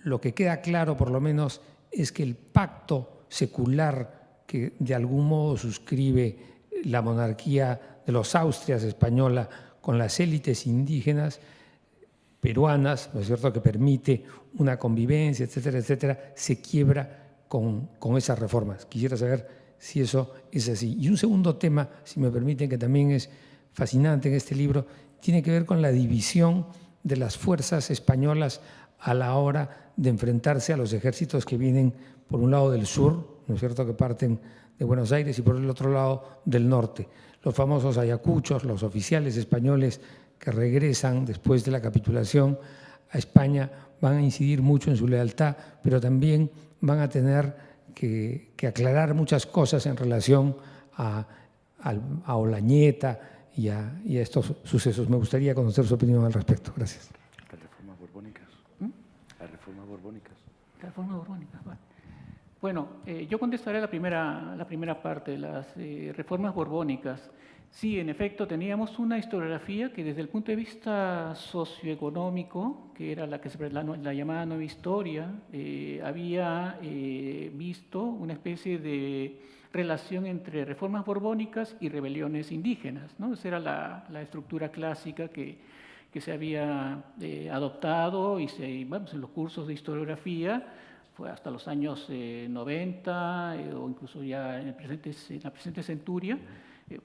A: lo que queda claro, por lo menos, es que el pacto secular que de algún modo suscribe la monarquía de los Austrias española con las élites indígenas peruanas, ¿no es cierto?, que permite una convivencia, etcétera, etcétera, se quiebra con esas reformas. Quisiera saber si eso es así. Y un segundo tema, si me permiten, que también es fascinante en este libro, tiene que ver con la división de las fuerzas españolas a la hora de enfrentarse a los ejércitos que vienen por un lado del sur, ¿no es cierto?, que parten de Buenos Aires, y por el otro lado del norte. Los famosos ayacuchos, los oficiales españoles que regresan después de la capitulación a España van a incidir mucho en su lealtad, pero también van a tener que aclarar muchas cosas en relación a Olañeta y a estos sucesos. Me gustaría conocer su opinión al respecto. Gracias.
C: Las reformas borbónicas. Las reformas borbónicas.
B: Las reformas borbónicas, vale. Bueno, yo contestaré la primera parte, las reformas borbónicas. Sí, en efecto, teníamos una historiografía que desde el punto de vista socioeconómico, que era la llamada nueva historia, había visto una especie de relación entre reformas borbónicas y rebeliones indígenas, ¿no? Esa era la estructura clásica que se había adoptado y en los cursos de historiografía fue hasta los años 90 o incluso ya en la presente centuria,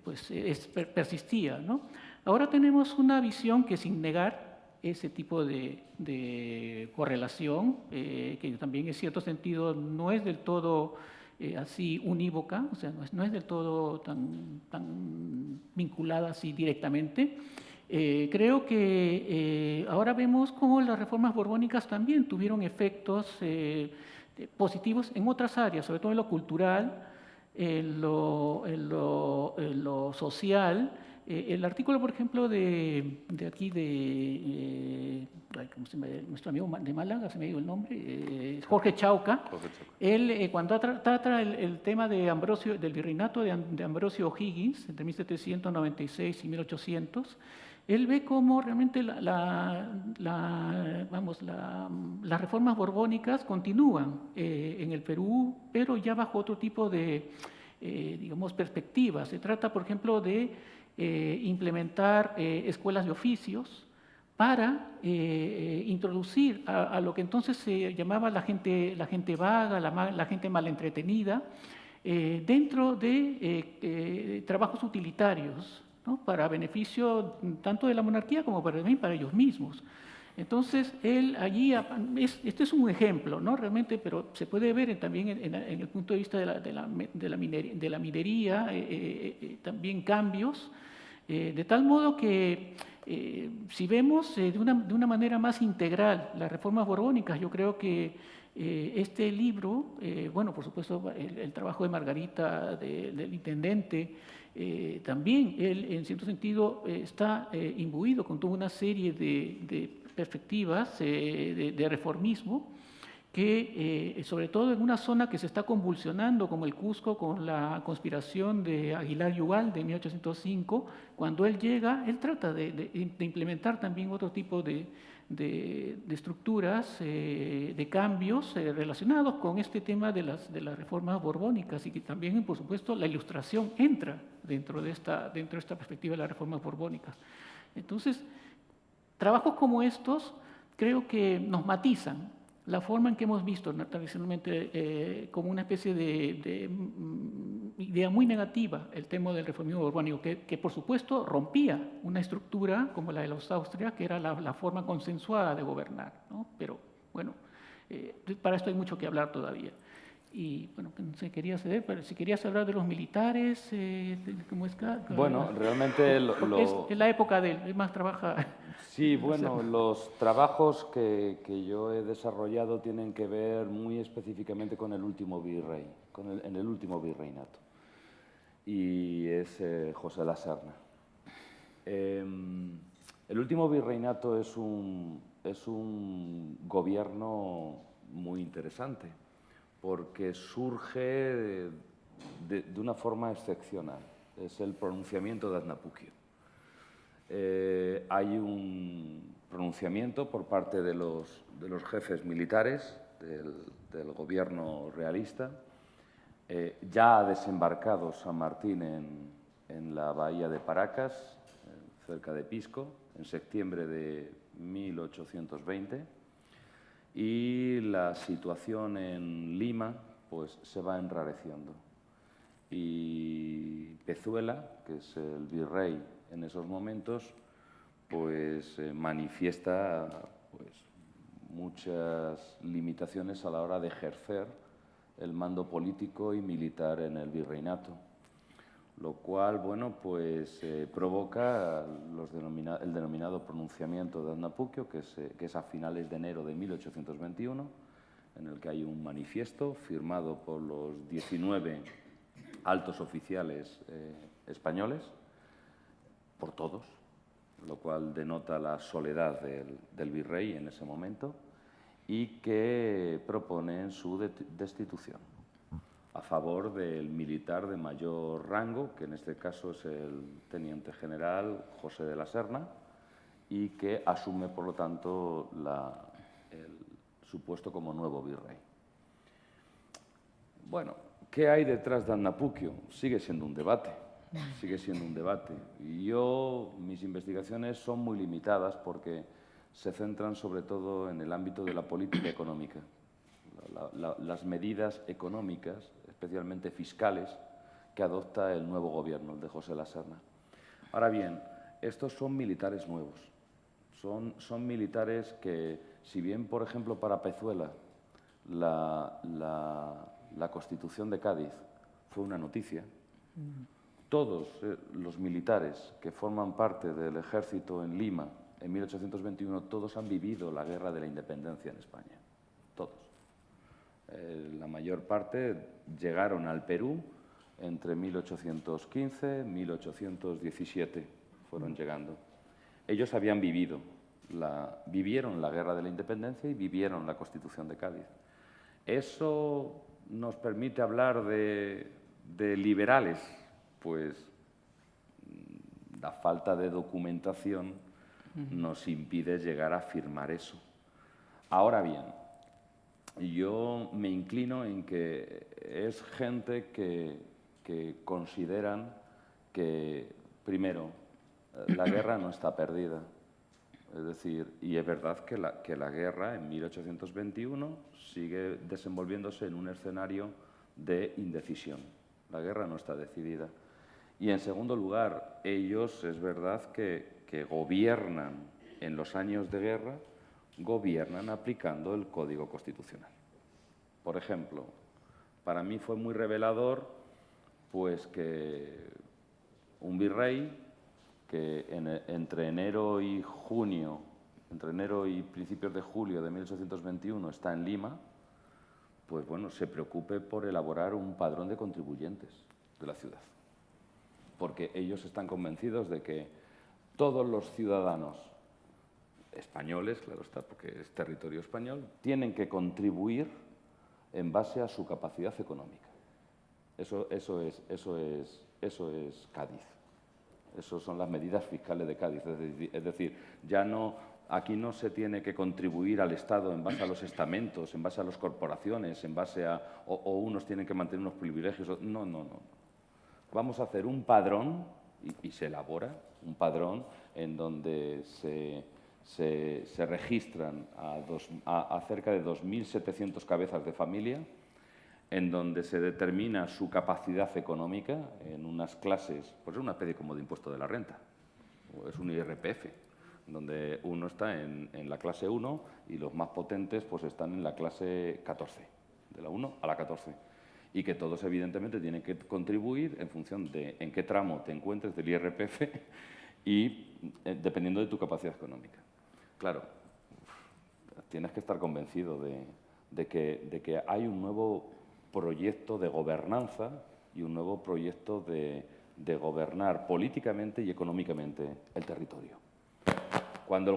B: pues persistía, ¿no? Ahora tenemos una visión que, sin negar ese tipo de correlación, que también en cierto sentido no es del todo así unívoca, o sea, no es del todo tan vinculada así directamente. Creo que ahora vemos cómo las reformas borbónicas también tuvieron efectos positivos en otras áreas, sobre todo en lo cultural, en lo social. El artículo, por ejemplo, de nuestro amigo de Málaga, se me ha ido el nombre, Jorge Chauca, él cuando trata el tema del virreinato de Ambrosio O'Higgins, entre 1796 y 1800, él ve cómo realmente las reformas borbónicas continúan en el Perú, pero ya bajo otro tipo de, digamos, perspectivas. Se trata, por ejemplo, de implementar escuelas de oficios para introducir a lo que entonces se llamaba la gente vaga, la gente mal entretenida, dentro de trabajos utilitarios, ¿no? Para beneficio tanto de la monarquía como también para ellos mismos. Entonces, él allí, este es un ejemplo, ¿no? Realmente, pero se puede ver también en el punto de vista de la minería, también cambios, de tal modo que si vemos de una manera más integral las reformas borbónicas, yo creo que este libro, bueno, por supuesto, el trabajo de Margarita, del intendente, también él, en cierto sentido, está imbuido con toda una serie de perspectivas de reformismo que, sobre todo en una zona que se está convulsionando, como el Cusco, con la conspiración de Aguilar y Ugalde de 1805, cuando él llega, él trata de implementar también otro tipo de estructuras, de cambios relacionados con este tema de las reformas borbónicas, y que también, por supuesto, la Ilustración entra dentro de esta perspectiva de las reformas borbónicas. Entonces, trabajos como estos creo que nos matizan la forma en que hemos visto tradicionalmente como una especie de idea muy negativa el tema del reformismo borbónico, que por supuesto rompía una estructura como la de los Austria, que era la forma consensuada de gobernar, ¿no? Pero bueno, para esto hay mucho que hablar todavía. Y bueno, no sé, quería ceder, pero si querías hablar de los militares, ¿cómo es?
C: Bueno, realmente
B: es la época de él más trabaja.
C: Sí, bueno, los trabajos que yo he desarrollado tienen que ver muy específicamente con el último virrey, en el último virreinato, y es José La Serna. El último virreinato es un gobierno muy interesante, porque surge de una forma excepcional. Es el pronunciamiento de Aznapuquio. Hay un pronunciamiento por parte de los jefes militares del gobierno realista. Ya ha desembarcado San Martín en la bahía de Paracas, cerca de Pisco, en septiembre de 1820. Y la situación en Lima pues, se va enrareciendo. Y Pezuela, que es el virrey en esos momentos, pues manifiesta pues, muchas limitaciones a la hora de ejercer el mando político y militar en el virreinato. lo cual, bueno, pues provoca el denominado pronunciamiento de Annapucio, que es a finales de enero de 1821, en el que hay un manifiesto firmado por los 19 altos oficiales españoles, por todos, lo cual denota la soledad del virrey en ese momento, y que proponen su destitución a favor del militar de mayor rango, que en este caso es el teniente general José de la Serna, y que asume, por lo tanto, su puesto como nuevo virrey. Bueno, ¿qué hay detrás de Annapucio? Sigue siendo un debate, sigue siendo un debate. Y mis investigaciones son muy limitadas porque se centran sobre todo en el ámbito de la política económica. Las medidas económicas, especialmente fiscales, que adopta el nuevo gobierno, el de José La Serna. Ahora bien, estos son militares nuevos. Son militares que, si bien, por ejemplo, para Pezuela, la Constitución de Cádiz fue una noticia, todos los militares que forman parte del ejército en Lima en 1821, todos han vivido la Guerra de la Independencia en España, todos. La mayor parte llegaron al Perú entre 1815 y 1817, fueron llegando. Ellos habían vivieron la Guerra de la Independencia y vivieron la Constitución de Cádiz. ¿Eso nos permite hablar de liberales? Pues la falta de documentación nos impide llegar a afirmar eso. Ahora bien, yo me inclino en que es gente que consideran que, primero, la guerra no está perdida. Es decir, y es verdad que la guerra en 1821 sigue desenvolviéndose en un escenario de indecisión. La guerra no está decidida. Y en segundo lugar, ellos es verdad que gobiernan en los años de guerra, gobiernan aplicando el Código Constitucional. Por ejemplo, para mí fue muy revelador pues que un virrey que entre enero y principios de julio de 1821 está en Lima, pues bueno, se preocupe por elaborar un padrón de contribuyentes de la ciudad. Porque ellos están convencidos de que todos los ciudadanos españoles, claro está, porque es territorio español, tienen que contribuir en base a su capacidad económica. Eso es Cádiz. Esas son las medidas fiscales de Cádiz. Es decir, aquí no se tiene que contribuir al Estado en base a los estamentos, en base a las corporaciones, en base a... o unos tienen que mantener unos privilegios. No. Vamos a hacer un padrón, y se elabora un padrón en donde se registran a cerca de 2.700 cabezas de familia, en donde se determina su capacidad económica en unas clases, pues es una especie como de impuesto de la renta, o es un IRPF, donde uno está en la clase 1 y los más potentes pues están en la clase 14, de la 1 a la 14. Y que todos, evidentemente, tienen que contribuir en función de en qué tramo te encuentres del IRPF y dependiendo de tu capacidad económica. Claro, tienes que estar convencido de que hay un nuevo proyecto de gobernanza y un nuevo proyecto de gobernar políticamente y económicamente el territorio. Cuando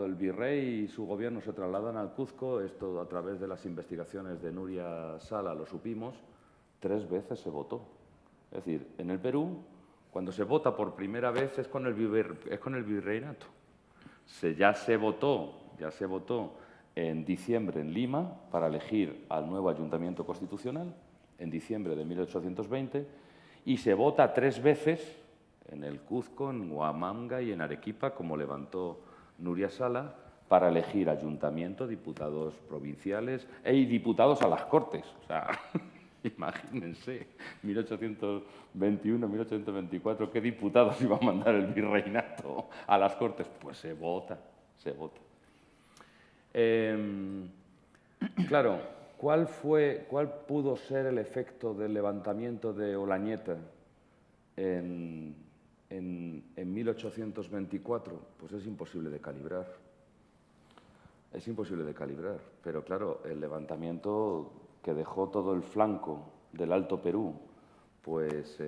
C: el virrey y su gobierno se trasladan al Cuzco, esto a través de las investigaciones de Nuria Sala lo supimos, 3 veces se votó. Es decir, en el Perú, cuando se vota por primera vez es con el virreinato. Ya se votó en diciembre en Lima para elegir al nuevo ayuntamiento constitucional, en diciembre de 1820, y se vota 3 veces en el Cuzco, en Huamanga y en Arequipa, como levantó Nuria Sala, para elegir ayuntamiento, diputados provinciales y diputados a las Cortes. O sea, imagínense, 1821, 1824, ¿qué diputados iba a mandar el virreinato a las Cortes? Pues se vota. Claro, ¿cuál pudo ser el efecto del levantamiento de Olañeta en 1824, pues es imposible de calibrar. Es imposible de calibrar, pero claro, el levantamiento que dejó todo el flanco del Alto Perú, pues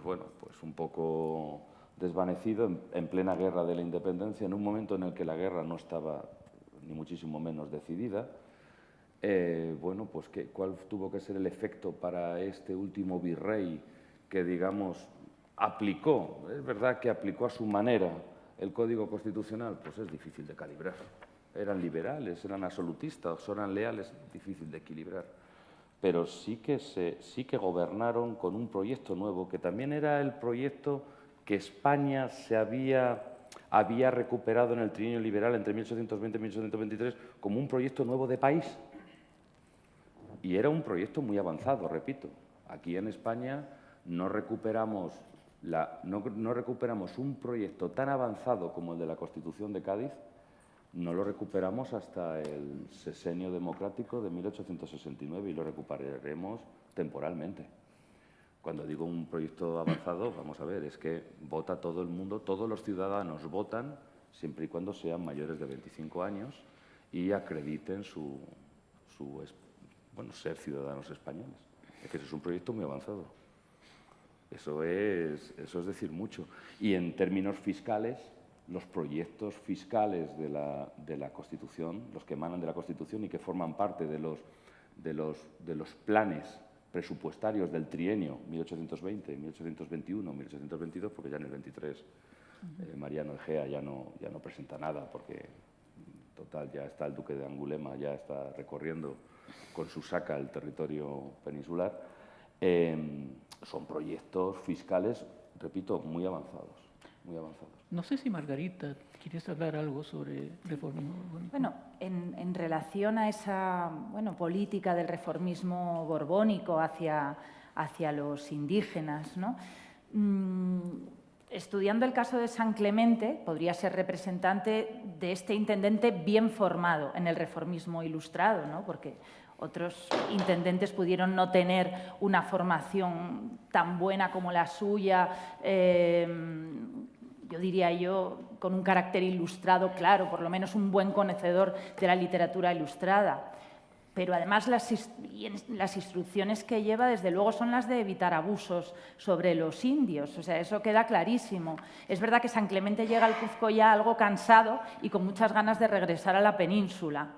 C: bueno, pues un poco desvanecido en plena guerra de la independencia, en un momento en el que la guerra no estaba ni muchísimo menos decidida. Bueno, pues ¿cuál tuvo que ser el efecto para este último virrey que, digamos, aplicó, es verdad que aplicó a su manera el Código Constitucional? Pues es difícil de calibrar. Eran liberales, eran absolutistas, eran leales, difícil de equilibrar. Pero sí que gobernaron con un proyecto nuevo, que también era el proyecto que España se había recuperado en el trienio liberal entre 1820 y 1823 como un proyecto nuevo de país. Y era un proyecto muy avanzado, repito. Aquí en España no recuperamos un proyecto tan avanzado como el de la Constitución de Cádiz, no lo recuperamos hasta el sexenio democrático de 1869 y lo recuperaremos temporalmente. Cuando digo un proyecto avanzado, vamos a ver, es que vota todo el mundo, todos los ciudadanos votan siempre y cuando sean mayores de 25 años y acrediten bueno, ser ciudadanos españoles. Es que eso es un proyecto muy avanzado. Eso es decir mucho. Y en términos fiscales, los proyectos fiscales de la Constitución, los que emanan de la Constitución y que forman parte de los planes presupuestarios del trienio 1820, 1821, 1822, porque ya en el 23 Mariano Egea ya no presenta nada, porque total ya está el duque de Angulema, ya está recorriendo con su saca el territorio peninsular. Son proyectos fiscales, repito, muy avanzados, muy avanzados.
B: No sé si Margarita, ¿quieres hablar algo sobre reformismo borbónico?
D: Bueno, en relación a esa política del reformismo borbónico hacia los indígenas, ¿no? Estudiando el caso de San Clemente, podría ser representante de este intendente bien formado en el reformismo ilustrado, ¿no? Porque otros intendentes pudieron no tener una formación tan buena como la suya, yo diría con un carácter ilustrado, claro, por lo menos un buen conocedor de la literatura ilustrada. Pero además las instrucciones que lleva, desde luego, son las de evitar abusos sobre los indios. O sea, eso queda clarísimo. Es verdad que San Clemente llega al Cuzco ya algo cansado y con muchas ganas de regresar a la península.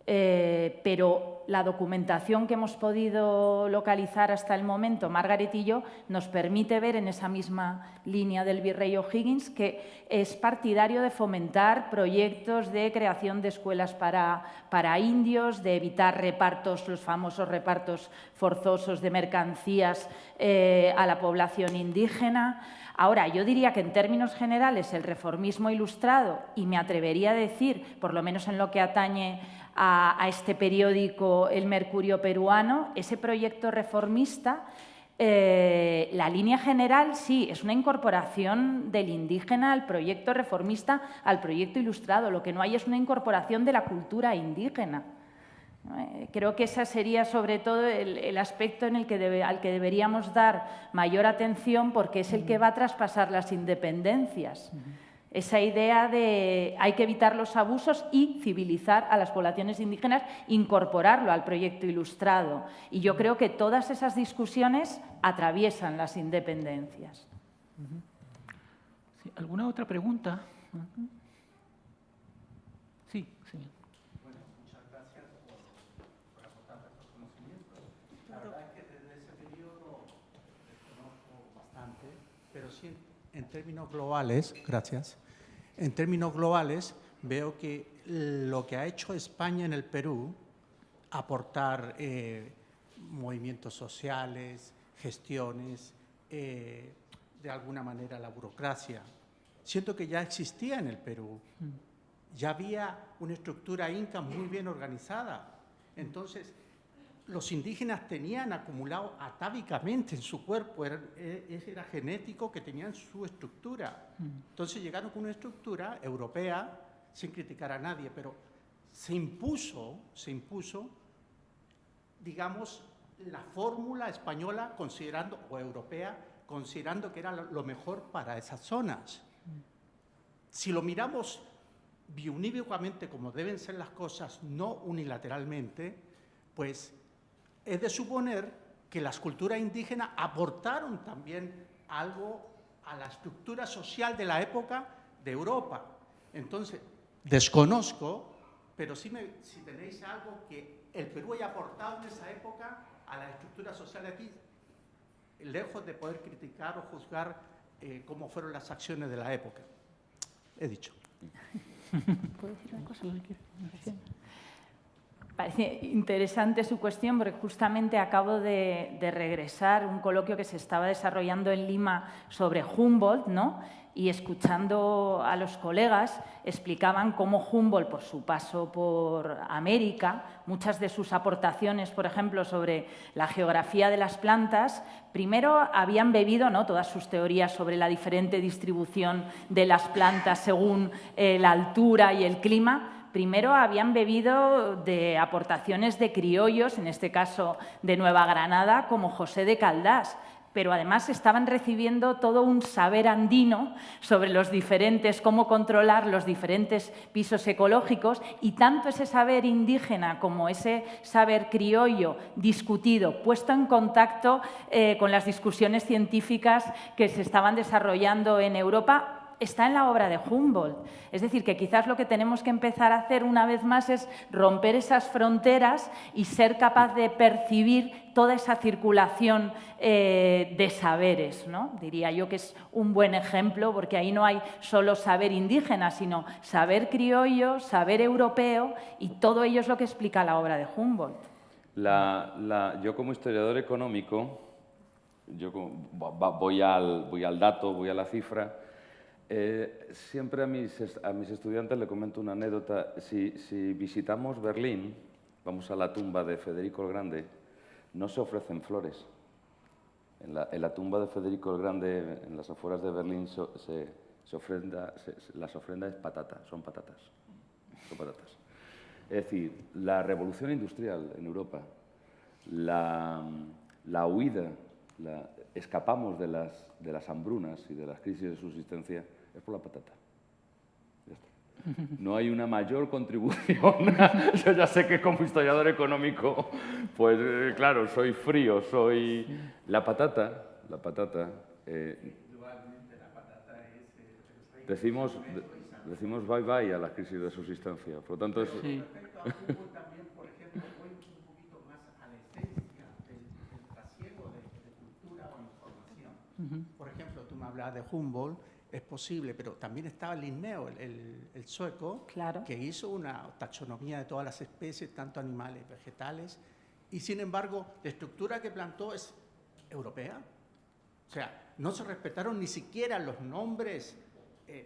D: Pero la documentación que hemos podido localizar hasta el momento, Margaret y yo, nos permite ver en esa misma línea del virrey O'Higgins que es partidario de fomentar proyectos de creación de escuelas para indios, de evitar repartos, los famosos repartos forzosos de mercancías a la población indígena. Ahora, yo diría que en términos generales el reformismo ilustrado, y me atrevería a decir, por lo menos en lo que atañe a este periódico El Mercurio Peruano, ese proyecto reformista, la línea general sí, es una incorporación del indígena al proyecto reformista, al proyecto ilustrado. Lo que no hay es una incorporación de la cultura indígena. Creo que ese sería sobre todo el aspecto al que deberíamos dar mayor atención, porque es el que va a traspasar las independencias. Esa idea de hay que evitar los abusos y civilizar a las poblaciones indígenas, incorporarlo al proyecto ilustrado. Y yo creo que todas esas discusiones atraviesan las independencias.
B: Sí, ¿alguna otra pregunta? Sí, señor.
E: Bueno, muchas gracias por aportar estos conocimientos. La verdad es que desde ese periodo desconozco bastante, pero sí en términos globales, gracias, en términos globales veo que lo que ha hecho España en el Perú, aportar movimientos sociales, gestiones, de alguna manera la burocracia, siento que ya existía en el Perú. Ya había una estructura inca muy bien organizada. Entonces, los indígenas tenían acumulado atávicamente en su cuerpo, era genético, que tenían su estructura. Entonces llegaron con una estructura europea, sin criticar a nadie, pero se impuso, digamos, la fórmula española o europea, considerando que era lo mejor para esas zonas. Si lo miramos biunívocamente, como deben ser las cosas, no unilateralmente, pues es de suponer que las culturas indígenas aportaron también algo a la estructura social de la época de Europa. Entonces, desconozco, pero si tenéis algo que el Perú haya aportado en esa época a la estructura social de aquí, lejos de poder criticar o juzgar cómo fueron las acciones de la época. He dicho.
D: ¿Puedo decir una cosa? Parece interesante su cuestión porque justamente acabo de regresar un coloquio que se estaba desarrollando en Lima sobre Humboldt, ¿no? Y escuchando a los colegas explicaban cómo Humboldt, por su paso por América, muchas de sus aportaciones, por ejemplo, sobre la geografía de las plantas, primero habían bebido, ¿no?, todas sus teorías sobre la diferente distribución de las plantas según la altura y el clima. Primero habían bebido de aportaciones de criollos, en este caso de Nueva Granada, como José de Caldás, pero además estaban recibiendo todo un saber andino sobre los diferentes, cómo controlar los diferentes pisos ecológicos, y tanto ese saber indígena como ese saber criollo discutido, puesto en contacto con las discusiones científicas que se estaban desarrollando en Europa, está en la obra de Humboldt. Es decir, que quizás lo que tenemos que empezar a hacer una vez más es romper esas fronteras y ser capaz de percibir toda esa circulación de saberes, ¿no? Diría yo que es un buen ejemplo, porque ahí no hay solo saber indígena, sino saber criollo, saber europeo, y todo ello es lo que explica la obra de Humboldt.
C: Yo como historiador económico, voy al dato, voy a la cifra. Siempre a mis estudiantes le comento una anécdota. Si visitamos Berlín, vamos a la tumba de Federico el Grande, no se ofrecen flores. En la tumba de Federico el Grande, en las afueras de Berlín, las ofrendas son patatas. Es decir, la revolución industrial en Europa, la huida, escapamos de las hambrunas y de las crisis de subsistencia, es por la patata. Ya está. No hay una mayor contribución. Yo ya sé que como historiador económico, pues claro, soy frío, soy... La patata,
E: Igualmente la patata es...
C: decimos bye bye a la crisis de subsistencia. Por lo tanto, es...
B: Sí.
E: Respecto a Humboldt también, por ejemplo, voy un poquito más a la esencia del trasiego de cultura o información. Por ejemplo, tú me hablabas de Humboldt, es posible, pero también estaba Linneo, el sueco,
D: Claro.
E: que hizo una taxonomía de todas las especies, tanto animales, vegetales, y sin embargo, la estructura que plantó es europea. O sea, no se respetaron ni siquiera los nombres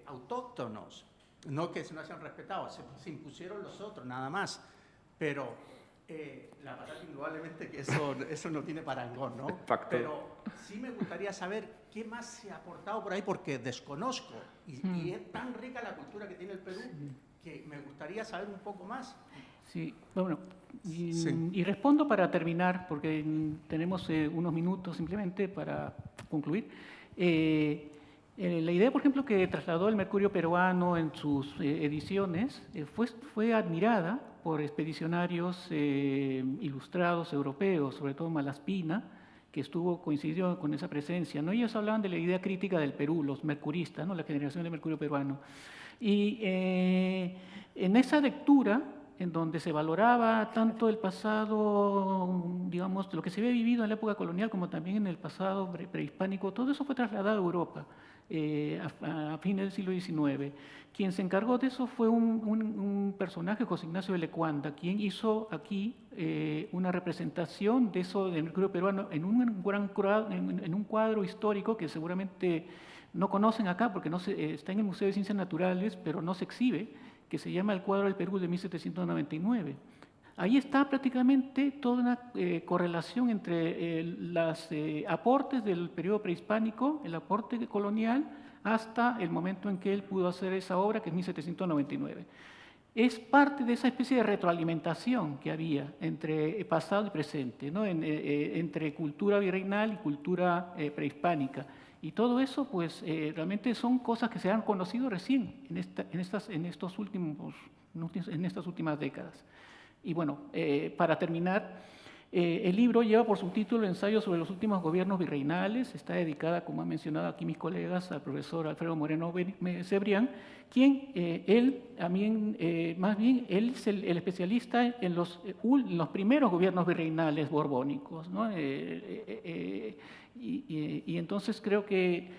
E: autóctonos, no que no se han respetado, se impusieron los otros, nada más. Pero la patata indudablemente que eso no tiene parangón, ¿no?
C: Factor.
E: Pero sí me gustaría saber qué más se ha aportado por ahí, porque desconozco. Y es tan rica la cultura que tiene el Perú que me gustaría saber un poco más.
B: Sí, bueno,
E: Sí.
B: y respondo para terminar, porque tenemos unos minutos simplemente para concluir. La idea, por ejemplo, que trasladó el Mercurio peruano en sus ediciones fue admirada por expedicionarios ilustrados europeos, sobre todo Malaspina, que coincidió con esa presencia, ¿no? Ellos hablaban de la idea crítica del Perú, los mercuristas, ¿no?, la generación del Mercurio peruano. Y en esa lectura, en donde se valoraba tanto el pasado, digamos, lo que se había vivido en la época colonial, como también en el pasado prehispánico, todo eso fue trasladado a Europa a fines del siglo XIX. Quien se encargó de eso fue un personaje, José Ignacio de Lecuanda, quien hizo aquí una representación de eso del Mercurio peruano en un cuadro histórico que seguramente no conocen acá porque está en el Museo de Ciencias Naturales, pero no se exhibe, que se llama El cuadro del Perú de 1799. Ahí está prácticamente toda una correlación entre los aportes del periodo prehispánico, el aporte colonial, hasta el momento en que él pudo hacer esa obra, que es 1799. es parte de esa especie de retroalimentación que había entre pasado y presente, ¿no? Entre cultura virreinal y cultura prehispánica. Y todo eso, pues, realmente son cosas que se han conocido recién en estas últimas décadas. Y bueno, para terminar, el libro lleva por subtítulo Ensayos sobre los últimos gobiernos virreinales. Está dedicada, como han mencionado aquí mis colegas, al profesor Alfredo Moreno Cebrián, quien él es el especialista en los primeros gobiernos virreinales borbónicos, ¿no? Y entonces creo que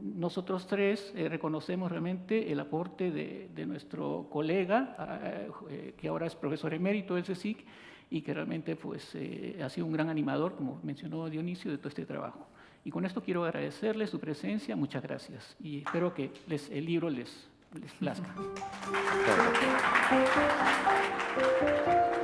B: nosotros tres reconocemos realmente el aporte de nuestro colega, que ahora es profesor emérito del CSIC, y que realmente pues, ha sido un gran animador, como mencionó Dionisio, de todo este trabajo. Y con esto quiero agradecerles su presencia, muchas gracias, y espero que el libro les plazca.
C: Gracias.